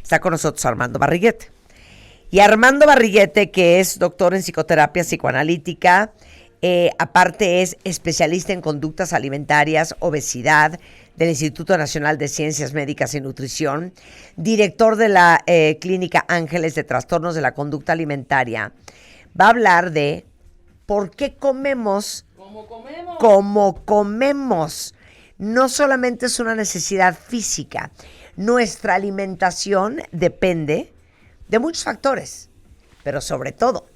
Está con nosotros Armando Barriguete. Y Armando Barriguete, que es doctor en psicoterapia psicoanalítica, aparte es especialista en conductas alimentarias, obesidad, del Instituto Nacional de Ciencias Médicas y Nutrición, director de la Clínica Ángeles de Trastornos de la Conducta Alimentaria. Va a hablar de por qué comemos como comemos. No solamente es una necesidad física, nuestra alimentación depende de muchos factores, pero sobre todo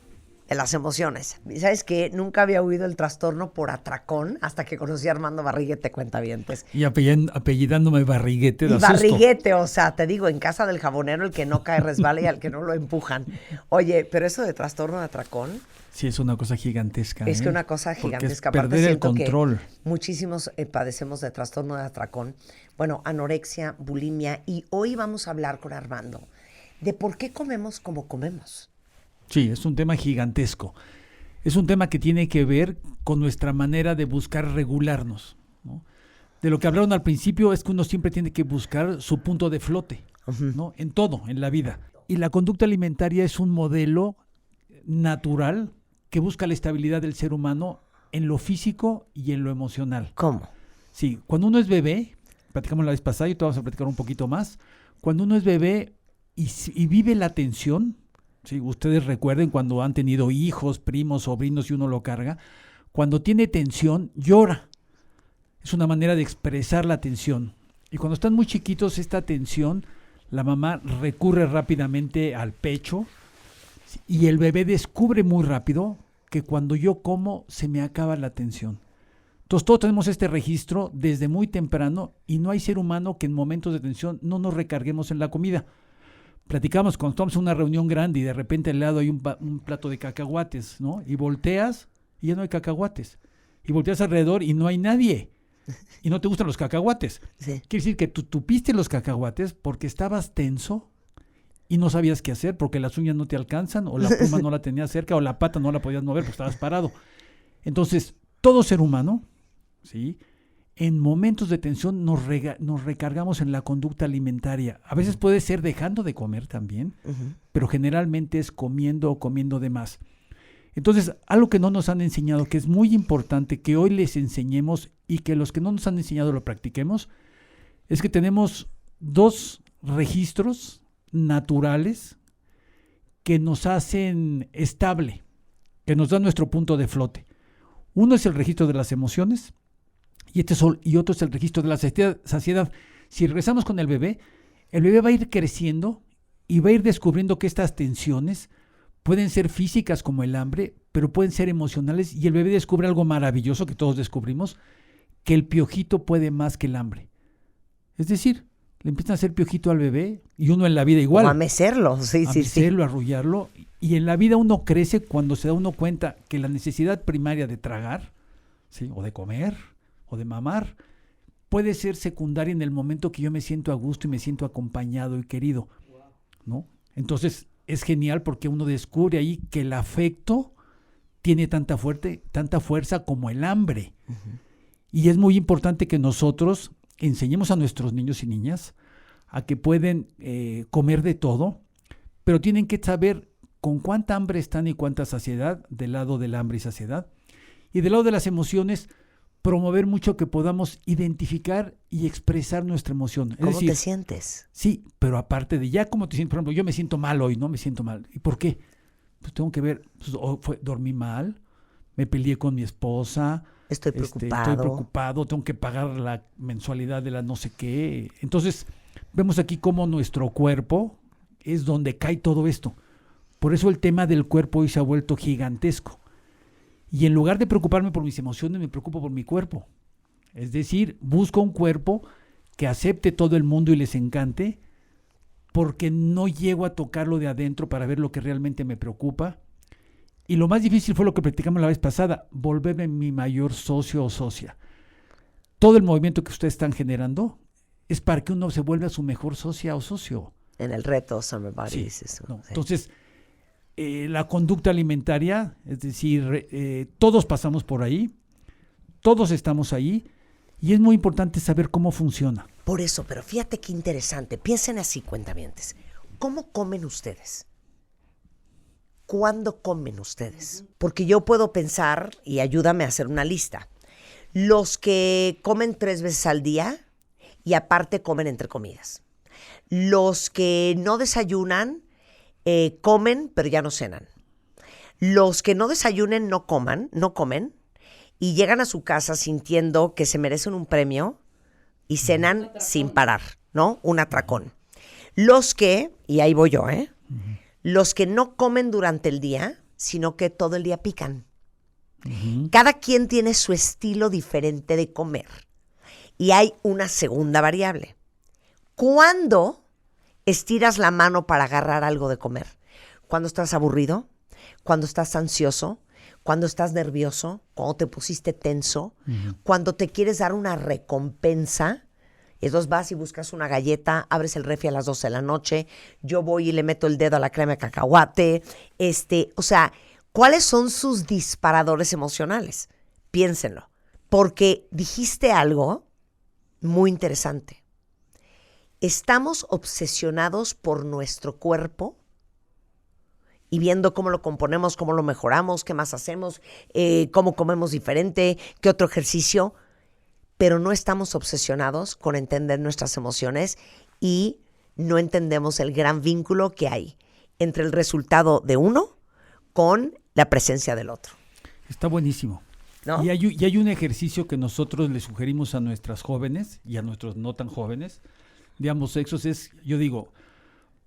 de las emociones. ¿Sabes qué? Nunca había oído el trastorno por atracón hasta que conocí a Armando Barriguete, cuentavientes. Y apellidándome Barriguete, y Barriguete, o sea, te digo, en casa del jabonero el que no cae resbala y al que no lo empujan. Oye, pero eso de trastorno de atracón... Sí, es una cosa gigantesca. Es que una cosa gigantesca. Porque es perder el control. Muchísimos padecemos de trastorno de atracón. Bueno, anorexia, bulimia. Y hoy vamos a hablar con Armando de por qué comemos como comemos. Sí, es un tema gigantesco. Es un tema que tiene que ver con nuestra manera de buscar regularnos, ¿no? De lo que hablaron al principio es que uno siempre tiene que buscar su punto de flote, ¿no? En todo, en la vida. Y la conducta alimentaria es un modelo natural que busca la estabilidad del ser humano en lo físico y en lo emocional. ¿Cómo? Sí, cuando uno es bebé, platicamos la vez pasada y te vamos a platicar un poquito más, cuando uno es bebé y vive la tensión, sí, ustedes recuerden cuando han tenido hijos, primos, sobrinos y uno lo carga, cuando tiene tensión, llora. Es una manera de expresar la tensión. Y cuando están muy chiquitos, esta tensión, la mamá recurre rápidamente al pecho y el bebé descubre muy rápido que cuando yo como se me acaba la tensión. Entonces todos tenemos este registro desde muy temprano y no hay ser humano que en momentos de tensión no nos recarguemos en la comida. Platicamos cuando estamos en una reunión grande y de repente al lado hay un plato de cacahuates, ¿no? Y volteas y ya no hay cacahuates. Y volteas alrededor y no hay nadie. Y no te gustan los cacahuates. Sí. Quiere decir que tú tupiste los cacahuates porque estabas tenso y no sabías qué hacer porque las uñas no te alcanzan o la pluma no la tenías cerca o la pata no la podías mover porque estabas parado. Entonces, todo ser humano, ¿sí?, en momentos de tensión nos recargamos en la conducta alimentaria. A veces puede ser dejando de comer también, pero generalmente es comiendo o comiendo de más. Entonces, algo que no nos han enseñado, que es muy importante que hoy les enseñemos y que los que no nos han enseñado lo practiquemos, es que tenemos dos registros naturales que nos hacen estable, que nos dan nuestro punto de flote. Uno es el registro de las emociones y otro es el registro de la saciedad. Si regresamos con el bebé va a ir creciendo y va a ir descubriendo que estas tensiones pueden ser físicas como el hambre, pero pueden ser emocionales y el bebé descubre algo maravilloso que todos descubrimos, que el piojito puede más que el hambre. Es decir, le empiezan a hacer piojito al bebé y uno en la vida igual. O a mecerlo, sí. A arrullarlo. Y en la vida uno crece cuando se da uno cuenta que la necesidad primaria de tragar, ¿sí?, o de comer, o de mamar, puede ser secundaria en el momento que yo me siento a gusto y me siento acompañado y querido, ¿no? Entonces es genial porque uno descubre ahí que el afecto tiene tanta fuerza como el hambre. Y es muy importante que nosotros enseñemos a nuestros niños y niñas a que pueden comer de todo, pero tienen que saber con cuánta hambre están y cuánta saciedad, del lado del hambre y saciedad. Y del lado de las emociones, promover mucho que podamos identificar y expresar nuestra emoción. ¿Cómo te sientes? Sí, pero aparte de ya cómo te sientes, por ejemplo, yo me siento mal hoy, ¿no? Me siento mal. ¿Y por qué? Pues tengo que ver, dormí mal, me peleé con mi esposa, estoy preocupado, tengo que pagar la mensualidad de la no sé qué. Entonces, vemos aquí cómo nuestro cuerpo es donde cae todo esto. Por eso el tema del cuerpo hoy se ha vuelto gigantesco. Y en lugar de preocuparme por mis emociones, me preocupo por mi cuerpo. Es decir, busco un cuerpo que acepte todo el mundo y les encante, porque no llego a tocarlo de adentro para ver lo que realmente me preocupa. Y lo más difícil fue lo que practicamos la vez pasada, volverme mi mayor socio o socia. Todo el movimiento que ustedes están generando es para que uno se vuelva su mejor socia o socio. En el reto Summer Body sí, dices. No. Sí. Entonces, la conducta alimentaria, es decir, todos pasamos por ahí, todos estamos ahí, y es muy importante saber cómo funciona. Por eso, pero fíjate qué interesante, piensen así, cuentavientes. ¿Cómo comen ustedes? ¿Cuándo comen ustedes? Porque yo puedo pensar, y ayúdame a hacer una lista, los que comen 3 veces al día y aparte comen entre comidas. Los que no desayunan, comen, pero ya no cenan. Los que no desayunen, no comen, y llegan a su casa sintiendo que se merecen un premio y cenan sin parar, ¿no? Un atracón. Los que, y ahí voy yo, los que no comen durante el día, sino que todo el día pican. Cada quien tiene su estilo diferente de comer. Y hay una segunda variable. ¿Cuándo estiras la mano para agarrar algo de comer? ¿Cuando estás aburrido? ¿Cuando estás ansioso? ¿Cuando estás nervioso? ¿Cuando te pusiste tenso? ¿Cuando te quieres dar una recompensa? Entonces vas y buscas una galleta, abres el refri a las 12 de la noche, yo voy y le meto el dedo a la crema de cacahuate. O sea, ¿cuáles son sus disparadores emocionales? Piénsenlo. Porque dijiste algo muy interesante. Estamos obsesionados por nuestro cuerpo y viendo cómo lo componemos, cómo lo mejoramos, qué más hacemos, cómo comemos diferente, qué otro ejercicio, pero no estamos obsesionados con entender nuestras emociones y no entendemos el gran vínculo que hay entre el resultado de uno con la presencia del otro. Está buenísimo. ¿No? Y hay un ejercicio que nosotros le sugerimos a nuestras jóvenes y a nuestros no tan jóvenes de ambos sexos es, yo digo,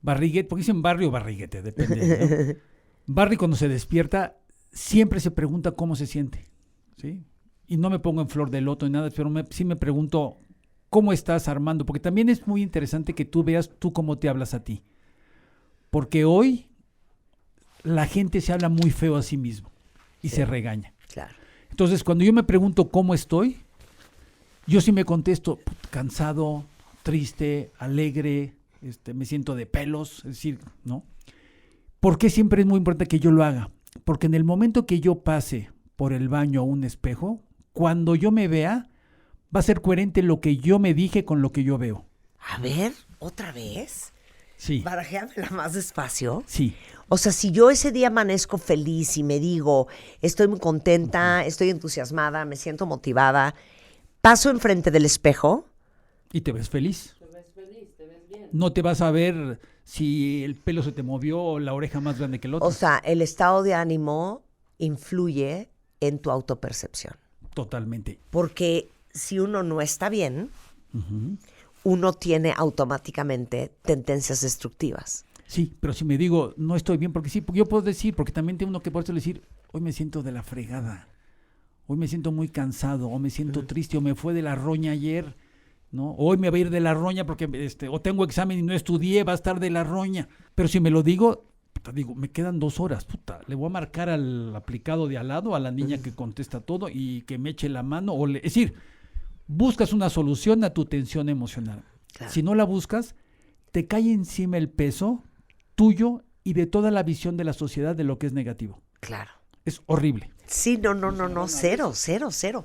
barriguete, porque dicen Barry o barriguete, depende, ¿no? Barry cuando se despierta siempre se pregunta cómo se siente, ¿sí? Y no me pongo en flor de loto ni nada, pero sí me pregunto cómo estás, Armando, porque también es muy interesante que tú veas tú cómo te hablas a ti. Porque hoy la gente se habla muy feo a sí mismo y se regaña. Claro. Entonces, cuando yo me pregunto cómo estoy, yo sí me contesto cansado, triste, alegre, me siento de pelos, es decir, ¿no? ¿Por qué siempre es muy importante que yo lo haga? Porque en el momento que yo pase por el baño a un espejo, cuando yo me vea, va a ser coherente lo que yo me dije con lo que yo veo. A ver, ¿otra vez? Sí. Barajéamela más despacio. Sí. O sea, si yo ese día amanezco feliz y me digo, estoy muy contenta, estoy entusiasmada, me siento motivada, paso enfrente del espejo. Y te ves feliz. Te ves feliz, te ves bien. No te vas a ver si el pelo se te movió o la oreja más grande que el otro. O sea, el estado de ánimo influye en tu autopercepción. Totalmente. Porque si uno no está bien, Uh-huh. uno tiene automáticamente tendencias destructivas. Sí, pero si me digo, no estoy bien, porque sí, porque yo puedo decir, porque también tengo uno que puede decir, hoy me siento de la fregada, hoy me siento muy cansado, o me siento triste, o me fue de la roña ayer, ¿no? Hoy me va a ir de la roña porque o tengo examen y no estudié, va a estar de la roña. Pero si me lo digo, me quedan 2 horas, le voy a marcar al aplicado de al lado, a la niña que contesta todo y que me eche la mano, es decir, buscas una solución a tu tensión emocional. Claro. Si no la buscas, te cae encima el peso tuyo y de toda la visión de la sociedad de lo que es negativo. Claro. Es horrible. Sí, no, cero.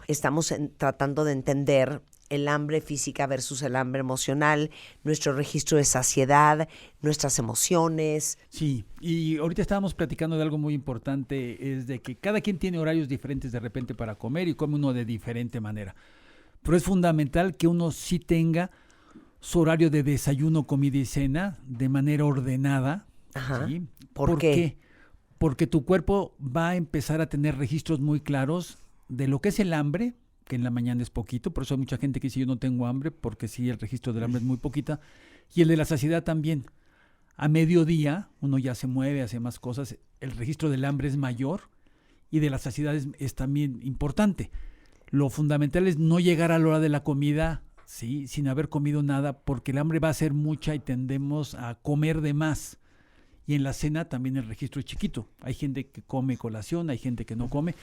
Estamos tratando de entender el hambre física versus el hambre emocional, nuestro registro de saciedad, nuestras emociones. Sí, y ahorita estábamos platicando de algo muy importante, es de que cada quien tiene horarios diferentes de repente para comer y come uno de diferente manera. Pero es fundamental que uno sí tenga su horario de desayuno, comida y cena de manera ordenada. Ajá. ¿Sí? ¿Por qué? Porque tu cuerpo va a empezar a tener registros muy claros de lo que es el hambre, que en la mañana es poquito, por eso hay mucha gente que dice yo no tengo hambre, porque sí, el registro del hambre es muy poquita, y el de la saciedad también. A mediodía uno ya se mueve, hace más cosas, el registro del hambre es mayor y de la saciedad es también importante. Lo fundamental es no llegar a la hora de la comida, sí, sin haber comido nada, porque el hambre va a ser mucha y tendemos a comer de más. Y en la cena también el registro es chiquito. Hay gente que come colación, hay gente que no come.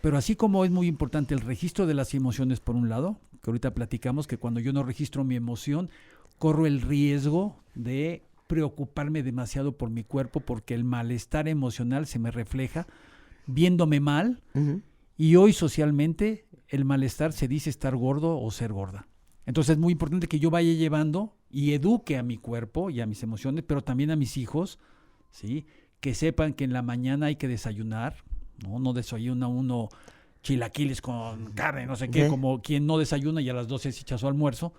Pero así como es muy importante el registro de las emociones por un lado, que ahorita platicamos que cuando yo no registro mi emoción, corro el riesgo de preocuparme demasiado por mi cuerpo porque el malestar emocional se me refleja viéndome mal. Uh-huh. Y hoy socialmente el malestar se dice estar gordo o ser gorda. Entonces es muy importante que yo vaya llevando y eduque a mi cuerpo y a mis emociones, pero también a mis hijos, ¿sí? Que sepan que en la mañana hay que desayunar, ¿no? No desayuna uno chilaquiles con carne, no sé qué, como quien no desayuna y a las 12 se echa su almuerzo,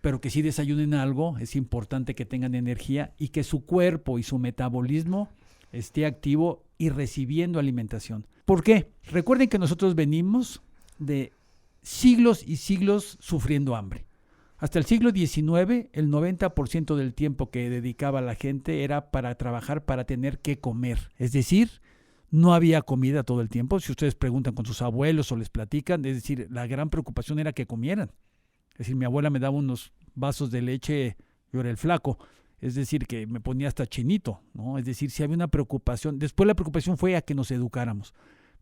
pero que sí desayunen algo. Es importante que tengan energía y que su cuerpo y su metabolismo esté activo y recibiendo alimentación. ¿Por qué? Recuerden que nosotros venimos de siglos y siglos sufriendo hambre. Hasta el siglo XIX, el 90% del tiempo que dedicaba la gente era para trabajar, para tener que comer. Es decir, no había comida todo el tiempo. Si ustedes preguntan con sus abuelos o les platican, es decir, la gran preocupación era que comieran. Es decir, mi abuela me daba unos vasos de leche, yo era el flaco, es decir, que me ponía hasta chinito, ¿no? Es decir, si había una preocupación. Después la preocupación fue a que nos educáramos,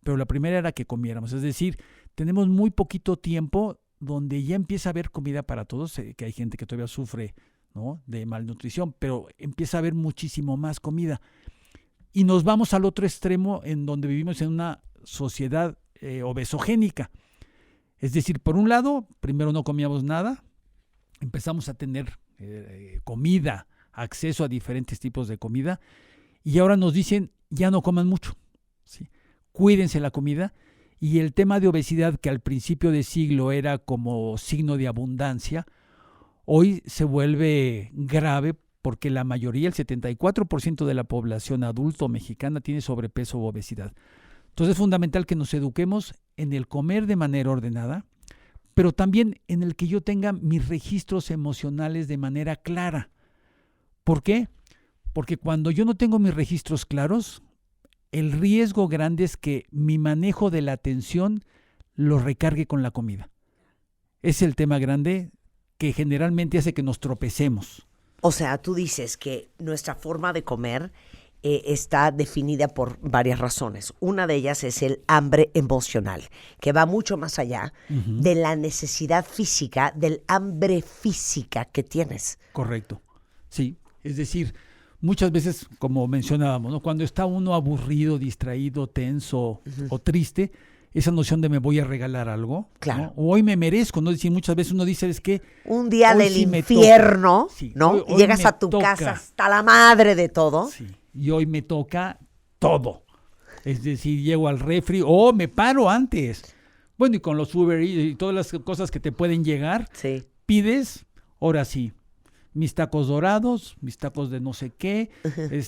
pero la primera era que comiéramos. Es decir, tenemos muy poquito tiempo donde ya empieza a haber comida para todos, que hay gente que todavía sufre, ¿no?, de malnutrición, pero empieza a haber muchísimo más comida. Y nos vamos al otro extremo en donde vivimos en una sociedad obesogénica. Es decir, por un lado, primero no comíamos nada, empezamos a tener comida, acceso a diferentes tipos de comida, y ahora nos dicen, ya no coman mucho, ¿sí? Cuídense la comida. Y el tema de obesidad, que al principio de siglo era como signo de abundancia, hoy se vuelve grave porque la mayoría, el 74% de la población adulto mexicana tiene sobrepeso u obesidad. Entonces es fundamental que nos eduquemos en el comer de manera ordenada, pero también en el que yo tenga mis registros emocionales de manera clara. ¿Por qué? Porque cuando yo no tengo mis registros claros, el riesgo grande es que mi manejo de la atención lo recargue con la comida. Es el tema grande que generalmente hace que nos tropecemos. O sea, tú dices que nuestra forma de comer está definida por varias razones. Una de ellas es el hambre emocional, que va mucho más allá de la necesidad física, del hambre física que tienes. Correcto. Sí, es decir, muchas veces, como mencionábamos, ¿no?, cuando está uno aburrido, distraído, tenso o triste, esa noción de me voy a regalar algo, claro, ¿no?, o hoy me merezco, ¿no? Decir, muchas veces uno dice, es que un día del sí infierno, sí, ¿no? Hoy y llegas a tu casa hasta la madre de todo. Sí, y hoy me toca todo. Es decir, llego al refri o me paro antes. Bueno, y con los Uber y todas las cosas que te pueden llegar, sí, pides, ahora sí, mis tacos dorados, mis tacos de no sé qué,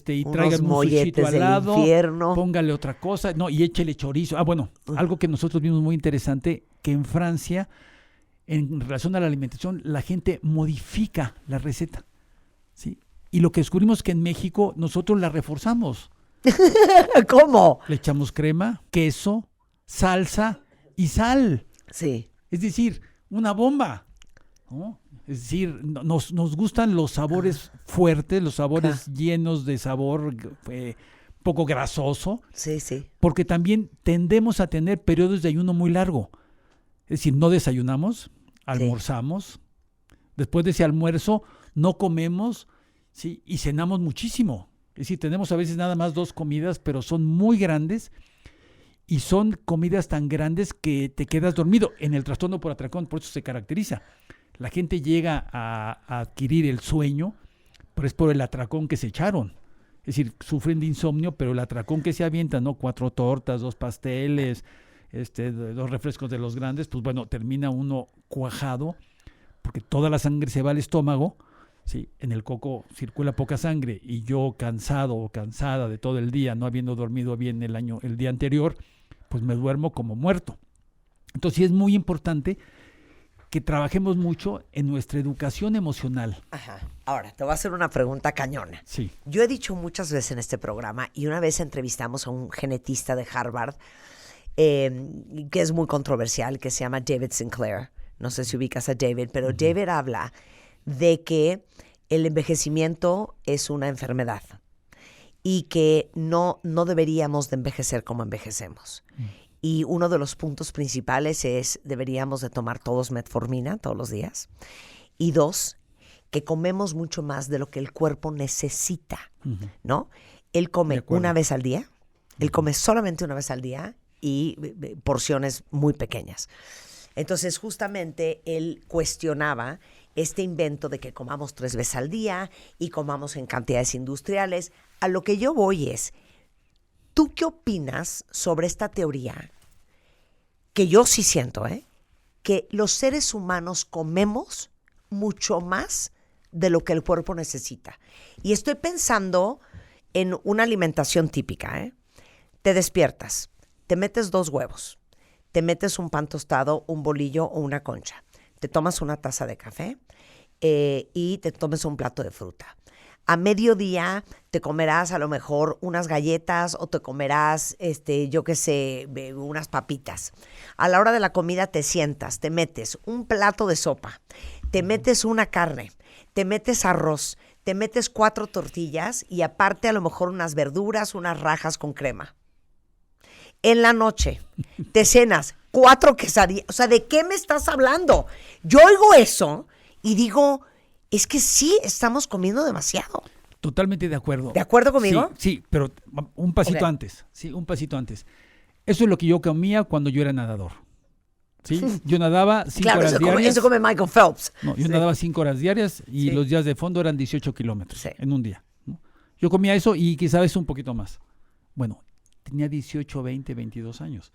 y tráiganme un sushito al lado, infierno, póngale otra cosa, no, y échele chorizo. Ah, bueno, algo que nosotros vimos muy interesante, que en Francia, en relación a la alimentación, la gente modifica la receta, ¿sí? Y lo que descubrimos es que en México nosotros la reforzamos. ¿Cómo? Le echamos crema, queso, salsa y sal. Sí. Es decir, una bomba, ¿no? Es decir, nos gustan los sabores fuertes, los sabores llenos de sabor poco grasoso. Sí, sí. Porque también tendemos a tener periodos de ayuno muy largo. Es decir, no desayunamos, almorzamos. Después de ese almuerzo no comemos, ¿sí?, y cenamos muchísimo. Es decir, tenemos a veces nada más 2 comidas, pero son muy grandes. Y son comidas tan grandes que te quedas dormido. En el trastorno por atracón, por eso se caracteriza. La gente llega a adquirir el sueño, pero es por el atracón que se echaron. Es decir, sufren de insomnio, pero el atracón que se avientan, ¿no? 4 tortas, 2 pasteles, 2 refrescos de los grandes, pues bueno, termina uno cuajado, porque toda la sangre se va al estómago, ¿sí? En el coco circula poca sangre, y yo cansado o cansada de todo el día, no habiendo dormido bien el día anterior, pues me duermo como muerto. Entonces sí es muy importante que trabajemos mucho en nuestra educación emocional. Ajá. Ahora, te voy a hacer una pregunta cañona. Sí. Yo he dicho muchas veces en este programa, y una vez entrevistamos a un genetista de Harvard, que es muy controversial, que se llama David Sinclair. No sé si ubicas a David, pero David habla de que el envejecimiento es una enfermedad y que no deberíamos de envejecer como envejecemos. Y uno de los puntos principales es, deberíamos de tomar todos metformina todos los días. Y 2, que comemos mucho más de lo que el cuerpo necesita, ¿no? Él come una vez al día, él come solamente una vez al día y porciones muy pequeñas. Entonces, justamente, él cuestionaba este invento de que comamos 3 veces al día y comamos en cantidades industriales. A lo que yo voy es, ¿tú qué opinas sobre esta teoría? Que yo sí siento, que los seres humanos comemos mucho más de lo que el cuerpo necesita. Y estoy pensando en una alimentación típica, Te despiertas, te metes 2 huevos, te metes un pan tostado, un bolillo o una concha, te tomas una taza de café y te tomes un plato de fruta. A mediodía te comerás a lo mejor unas galletas o te comerás, yo qué sé, unas papitas. A la hora de la comida te sientas, te metes un plato de sopa, te metes una carne, te metes arroz, te metes 4 tortillas y aparte a lo mejor unas verduras, unas rajas con crema. En la noche te cenas 4 quesadillas. O sea, ¿de qué me estás hablando? Yo oigo eso y digo, es que sí estamos comiendo demasiado. Totalmente de acuerdo. ¿De acuerdo conmigo? Sí, pero un pasito antes. Sí, un pasito antes. Eso es lo que yo comía cuando yo era nadador. ¿Sí? Yo nadaba 5 horas diarias. Eso come Michael Phelps. No, yo nadaba 5 horas diarias y los días de fondo eran 18 kilómetros en un día, ¿no? Yo comía eso y quizás un poquito más. Bueno, tenía 18, 20, 22 años.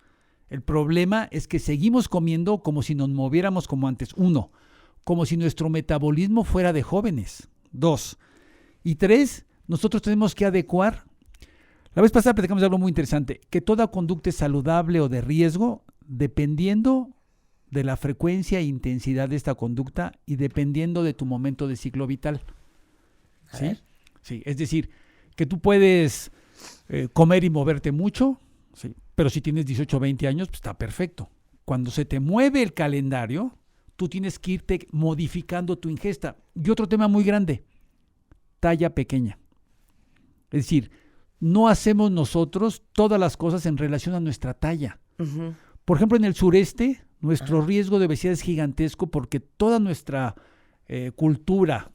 El problema es que seguimos comiendo como si nos moviéramos como antes. 1, como si nuestro metabolismo fuera de jóvenes. 2. Y 3, nosotros tenemos que adecuar. La vez pasada platicamos de algo muy interesante, que toda conducta es saludable o de riesgo dependiendo de la frecuencia e intensidad de esta conducta y dependiendo de tu momento de ciclo vital. ¿Sí? Sí, es decir, que tú puedes comer y moverte mucho, ¿sí? Pero si tienes 18 o 20 años, pues está perfecto. Cuando se te mueve el calendario, tú tienes que irte modificando tu ingesta. Y otro tema muy grande, talla pequeña. Es decir, no hacemos nosotros todas las cosas en relación a nuestra talla. Uh-huh. Por ejemplo, en el sureste, nuestro riesgo de obesidad es gigantesco porque toda nuestra cultura,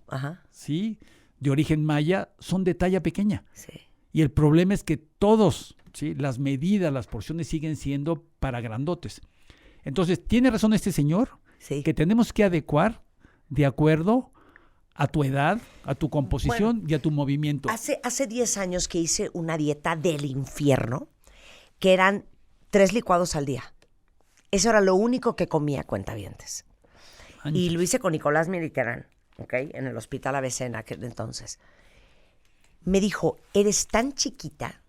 ¿sí?, de origen maya son de talla pequeña. Sí. Y el problema es que todos, ¿sí?, las medidas, las porciones siguen siendo para grandotes. Entonces, tiene razón este señor, que tenemos que adecuar de acuerdo a tu edad, a tu composición y a tu movimiento. Hace 10 años que hice una dieta del infierno, que eran 3 licuados al día. Eso era lo único que comía, cuentavientes. Y lo hice con Nicolás Militerán, en el hospital ABC en aquel entonces. Me dijo, eres tan chiquita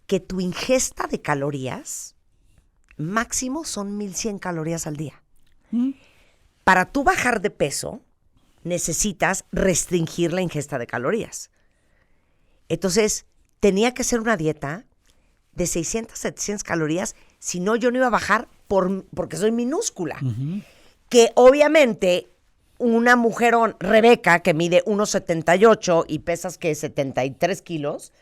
que tu ingesta de calorías máximo son 1,100 calorías al día. Para tú bajar de peso, necesitas restringir la ingesta de calorías. Entonces, tenía que hacer una dieta de 600, 700 calorías, si no yo no iba a bajar porque soy minúscula. Uh-huh. Que obviamente una mujerón, Rebeca, que mide 1,78 y pesas que 73 kilos,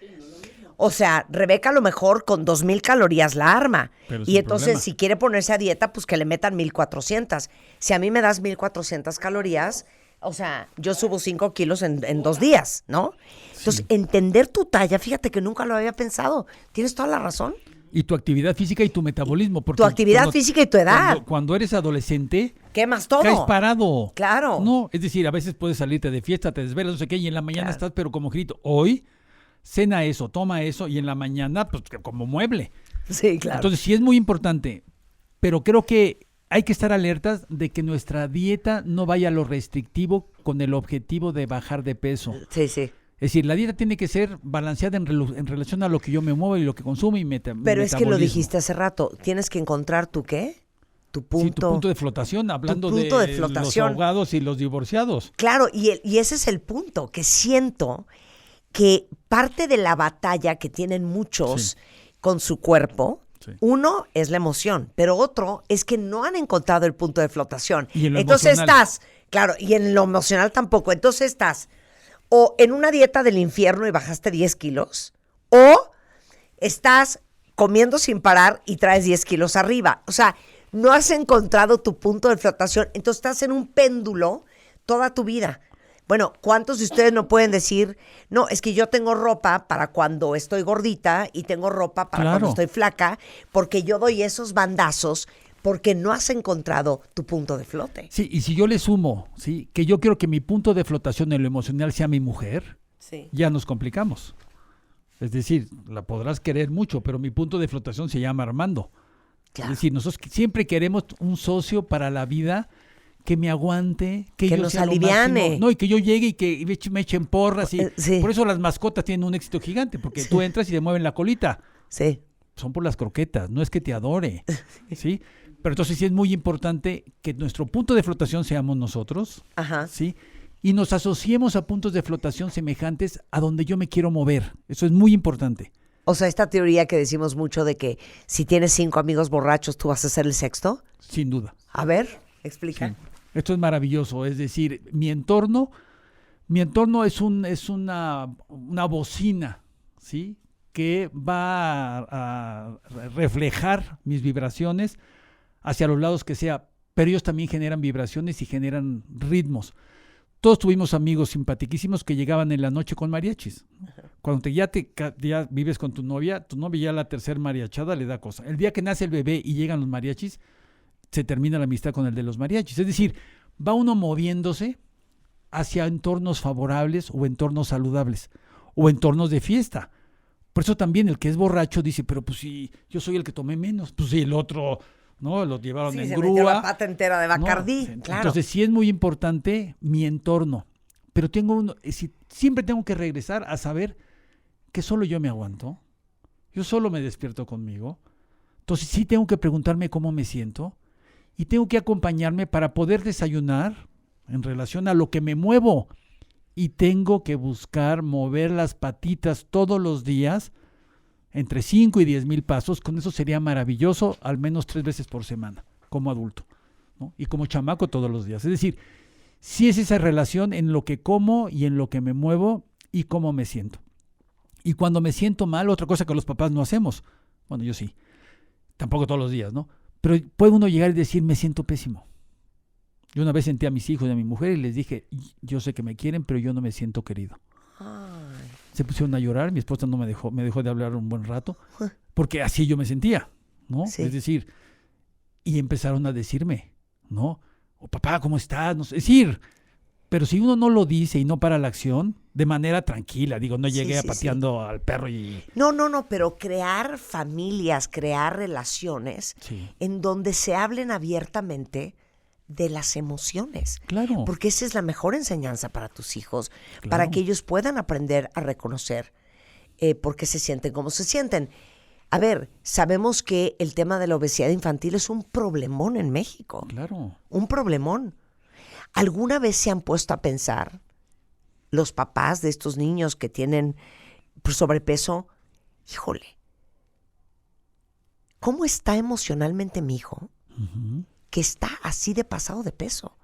o sea, Rebeca a lo mejor con 2,000 calorías la arma. Y entonces problema. Si quiere ponerse a dieta, pues que le metan 1,400. Si a mí me das 1,400 calorías, o sea, yo subo 5 kilos en 2 días, ¿no? Entonces, entender tu talla, fíjate que nunca lo había pensado. Tienes toda la razón. Y tu actividad física y tu metabolismo. Porque tu actividad física y tu edad. Cuando eres adolescente, quemas todo. Caes parado. Claro. No, es decir, a veces puedes salirte de fiesta, te desvelas, no sé qué, y en la mañana estás pero como grito. Hoy, cena eso, toma eso, y en la mañana, pues como mueble. Sí, claro. Entonces, sí es muy importante, pero creo que hay que estar alertas de que nuestra dieta no vaya a lo restrictivo con el objetivo de bajar de peso. Sí, sí. Es decir, la dieta tiene que ser balanceada en relación a lo que yo me muevo y lo que consumo y Pero es que lo dijiste hace rato, tienes que encontrar tu ¿qué? Tu punto. Sí, tu punto de flotación, hablando de los ahogados y los divorciados. Claro, y ese es el punto, que siento que parte de la batalla que tienen muchos con su cuerpo, uno es la emoción, pero otro es que no han encontrado el punto de flotación. Y en lo Entonces emocional. claro, y en lo emocional tampoco. Entonces estás o en una dieta del infierno y bajaste 10 kilos, o estás comiendo sin parar y traes 10 kilos arriba. O sea, no has encontrado tu punto de flotación, entonces estás en un péndulo toda tu vida. Bueno, ¿cuántos de ustedes no pueden decir, no, es que yo tengo ropa para cuando estoy gordita y tengo ropa para cuando estoy flaca, porque yo doy esos bandazos porque no has encontrado tu punto de flote. Sí, y si yo le sumo, ¿sí?, que yo quiero que mi punto de flotación en lo emocional sea mi mujer, Sí. ya nos complicamos. Es decir, la podrás querer mucho, pero mi punto de flotación se llama Armando. Claro. Es decir, nosotros siempre queremos un socio para la vida que me aguante, que yo nos sea lo aliviane. máximo. No, y que yo llegue y que me echen porras. Y Sí. por eso las mascotas tienen un éxito gigante, porque tú entras y te mueven la colita. Sí. Son por las croquetas, no es que te adore, ¿sí? Pero entonces sí es muy importante que nuestro punto de flotación seamos nosotros, Ajá. ¿sí? Y nos asociemos a puntos de flotación semejantes a donde yo me quiero mover. Eso es muy importante. O sea, esta teoría que decimos mucho de que si tienes 5 amigos borrachos, ¿tú vas a ser el sexto? Sin duda. A ver, explica. Sí. Esto es maravilloso. Es decir, mi entorno es una bocina, ¿sí?, que va a reflejar mis vibraciones hacia los lados que sea, pero ellos también generan vibraciones y generan ritmos. Todos tuvimos amigos simpaticísimos que llegaban en la noche con mariachis. Cuando ya vives con tu novia ya la tercer mariachada le da cosa. El día que nace el bebé y llegan los mariachis, se termina la amistad con el de los mariachis. Es decir, va uno moviéndose hacia entornos favorables o entornos saludables o entornos de fiesta. Por eso también el que es borracho dice, pero pues si yo soy el que tomé menos, pues si el otro, ¿no?, lo llevaron en se grúa. metió la pata entera de ¿no? Bacardí, claro. Entonces sí es muy importante mi entorno, pero siempre tengo que regresar a saber que solo yo me aguanto, yo solo me despierto conmigo. Entonces sí tengo que preguntarme cómo me siento y tengo que acompañarme para poder desayunar en relación a lo que me muevo. Y tengo que buscar mover las patitas todos los días entre 5 y 10 mil pasos. Con eso sería maravilloso, al menos 3 veces por semana, como adulto, ¿no? Y como chamaco todos los días. Es decir, sí es esa relación en lo que como y en lo que me muevo y cómo me siento. Y cuando me siento mal, otra cosa que los papás no hacemos, bueno, yo sí, tampoco todos los días, ¿no? Pero puede uno llegar y decir, me siento pésimo. Yo una vez senté a mis hijos y a mi mujer y les dije, yo sé que me quieren, pero yo no me siento querido. Ay. Se pusieron a llorar, mi esposa no me dejó de hablar un buen rato, porque así yo me sentía, ¿no? Sí. Es decir, y empezaron a decirme, ¿no? O papá, ¿cómo estás? No sé, es decir, pero si uno no lo dice y no para la acción, de manera tranquila, digo, no llegué pateando al perro y... No, pero crear familias, crear relaciones en donde se hablen abiertamente de las emociones. Claro. Porque esa es la mejor enseñanza para tus hijos, para que ellos puedan aprender a reconocer por qué se sienten como se sienten. A ver, sabemos que el tema de la obesidad infantil es un problemón en México. Claro. Un problemón. ¿Alguna vez se han puesto a pensar los papás de estos niños que tienen sobrepeso? Híjole, ¿cómo está emocionalmente mi hijo? Uh-huh. Que está así de pasado de peso.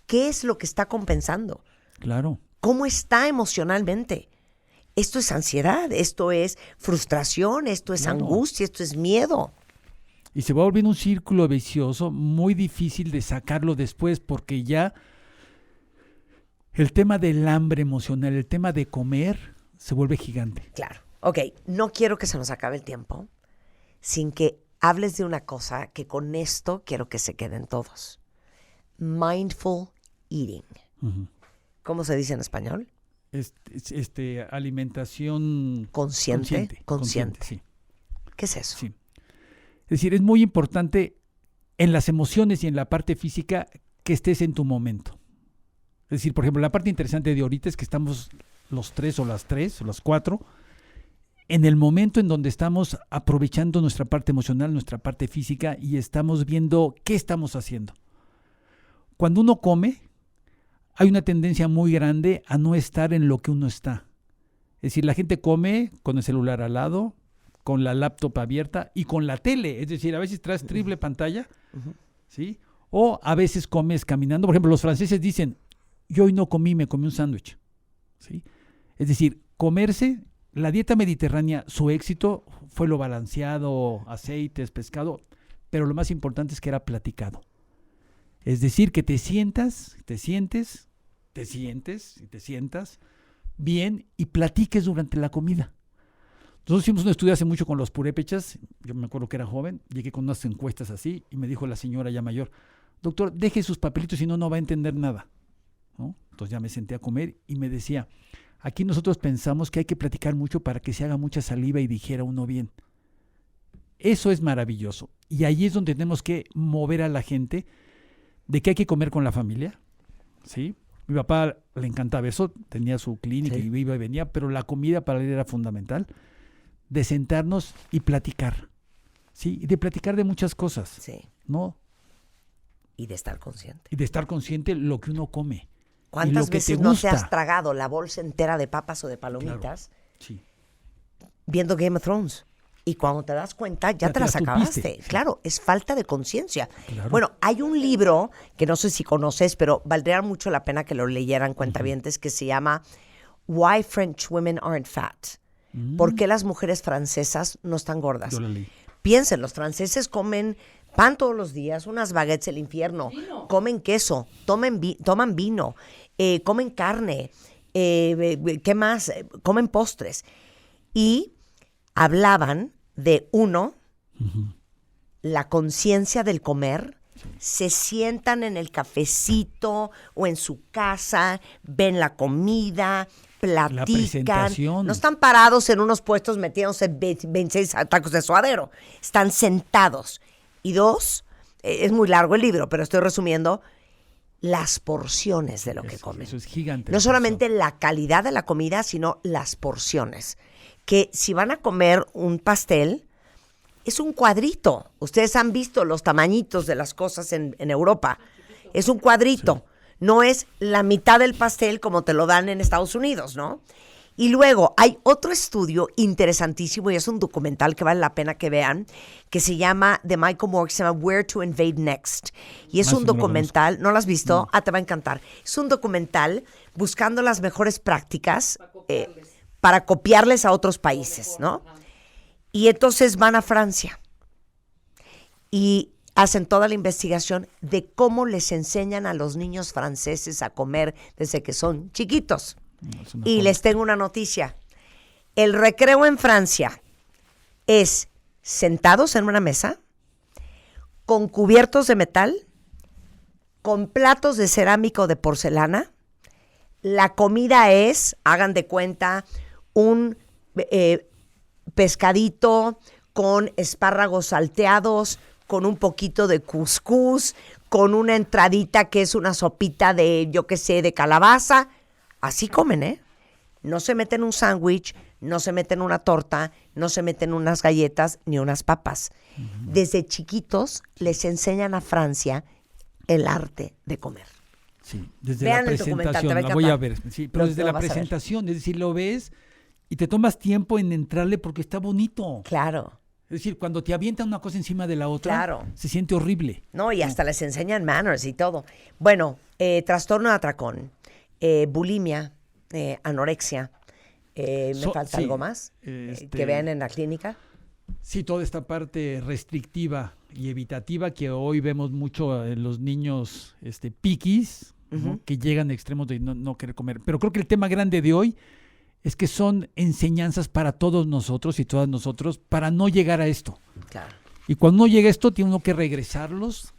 ¿Qué es lo que está compensando? Claro. ¿Cómo está emocionalmente? Esto es ansiedad, esto es frustración, esto es angustia, esto es miedo. Y se va volviendo un círculo vicioso muy difícil de sacarlo después, porque ya el tema del hambre emocional, el tema de comer, se vuelve gigante. Claro. Ok, no quiero que se nos acabe el tiempo sin que hables de una cosa que con esto quiero que se queden todos. Mindful eating. Uh-huh. ¿Cómo se dice en español? Alimentación consciente. Sí. ¿Qué es eso? Sí. Es decir, es muy importante en las emociones y en la parte física que estés en tu momento. Es decir, por ejemplo, la parte interesante de ahorita es que estamos los 3 o las 4 en el momento en donde estamos aprovechando nuestra parte emocional, nuestra parte física y estamos viendo qué estamos haciendo. Cuando uno come, hay una tendencia muy grande a no estar en lo que uno está. Es decir, la gente come con el celular al lado, con la laptop abierta y con la tele. Es decir, a veces traes triple pantalla, ¿sí? O a veces comes caminando. Por ejemplo, los franceses dicen, yo hoy no comí, me comí un sándwich, ¿sí? Es decir, comerse, la dieta mediterránea, su éxito fue lo balanceado, aceites, pescado, pero lo más importante es que era platicado. Es decir, que te sientas bien y platiques durante la comida. Nosotros hicimos un estudio hace mucho con los purépechas, yo me acuerdo que era joven, llegué con unas encuestas así y me dijo la señora ya mayor, doctor, deje sus papelitos, si no, no va a entender nada, ¿no? Entonces ya me senté a comer y me decía, aquí nosotros pensamos que hay que platicar mucho para que se haga mucha saliva y dijera uno bien. Eso es maravilloso. Y ahí es donde tenemos que mover a la gente de que hay que comer con la familia, ¿sí? Mi papá le encantaba eso, tenía su clínica y iba y venía, pero la comida para él era fundamental, de sentarnos y platicar, ¿sí? Y de platicar de muchas cosas, Sí. ¿no? Y de estar consciente. Y de estar consciente lo que uno come. ¿Cuántas lo que veces te no gusta. te has tragado la bolsa entera de papas o de palomitas Sí. viendo Game of Thrones? Y cuando te das cuenta, ya te las acabaste. tupiste. Sí. Claro, es falta de conciencia. Claro. Bueno, hay un libro que no sé si conoces, pero valdría mucho la pena que lo leyeran cuentavientes, que se llama Why French Women Aren't Fat. ¿Por qué las mujeres francesas no están gordas? Yo la leí. Piensen, los franceses comen pan todos los días, unas baguettes del infierno, comen queso, toman vino, comen carne, ¿qué más? Comen postres. Y hablaban de la conciencia del comer, se sientan en el cafecito o en su casa, ven la comida, platican, presentación. no están parados en unos puestos metiéndose 26 tacos de suadero, están sentados. Y dos, es muy largo el libro, pero estoy resumiendo las porciones de lo que comen. Eso es gigante. No solamente la calidad de la comida, sino las porciones. Que si van a comer un pastel, es un cuadrito. Ustedes han visto los tamañitos de las cosas en Europa. Es un cuadrito. Sí. No es la mitad del pastel como te lo dan en Estados Unidos, ¿no? Y luego hay otro estudio interesantísimo y es un documental que vale la pena que vean, que se llama, de Michael Moore, que se llama Where to Invade Next. Y es un documental, ¿no lo has visto? No. Te va a encantar. Es un documental buscando las mejores prácticas para copiarles a otros países, ¿no? Y entonces van a Francia y hacen toda la investigación de cómo les enseñan a los niños franceses a comer desde que son chiquitos. Y les tengo una noticia. El recreo en Francia es sentados en una mesa, con cubiertos de metal, con platos de cerámica o de porcelana. La comida es, hagan de cuenta, un pescadito con espárragos salteados, con un poquito de cuscús, con una entradita que es una sopita de, yo qué sé, de calabaza. Así comen, ¿eh? No se meten un sándwich, no se meten una torta, no se meten unas galletas ni unas papas. Uh-huh. Desde chiquitos les enseñan a Francia el arte de comer. Sí, desde la presentación, la voy a ver. Sí, pero desde la presentación, es decir, lo ves y te tomas tiempo en entrarle porque está bonito. Claro. Es decir, cuando te avientan una cosa encima de la otra, claro, se siente horrible. No, y hasta les enseñan manners y todo. Bueno, trastorno de atracón, bulimia, anorexia. ¿Me falta algo más que vean en la clínica? Sí, toda esta parte restrictiva y evitativa que hoy vemos mucho en los niños piquis, ¿no? Que llegan a extremos de no querer comer. Pero creo que el tema grande de hoy es que son enseñanzas para todos nosotros y todas nosotros para no llegar a esto. Claro. Y cuando uno llega a esto, tiene uno que regresarlos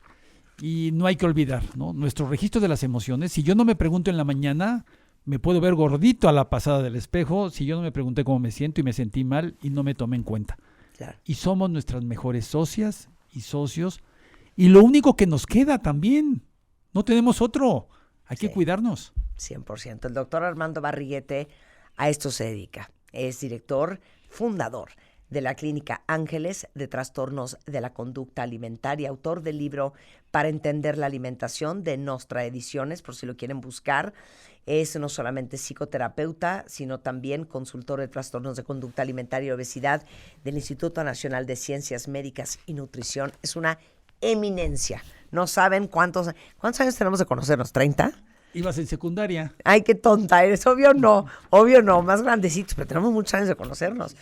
y no hay que olvidar, ¿no? Nuestro registro de las emociones. Si yo no me pregunto en la mañana, me puedo ver gordito a la pasada del espejo si yo no me pregunté cómo me siento y me sentí mal y no me tomé en cuenta. Claro. Y somos nuestras mejores socias y socios. Y lo único que nos queda también, no tenemos otro. Hay que cuidarnos. 100%. El doctor Armando Barriguete a esto se dedica. Es director, fundador de la Clínica Ángeles de Trastornos de la Conducta Alimentaria, autor del libro Para Entender la Alimentación de Nostra Ediciones, por si lo quieren buscar. Es no solamente psicoterapeuta, sino también consultor de trastornos de conducta alimentaria y obesidad del Instituto Nacional de Ciencias Médicas y Nutrición. Es una eminencia. No saben cuántos años tenemos de conocernos, ¿30? Ibas en secundaria. Ay, qué tonta eres. Obvio no, más grandecitos, pero tenemos muchos años de conocernos.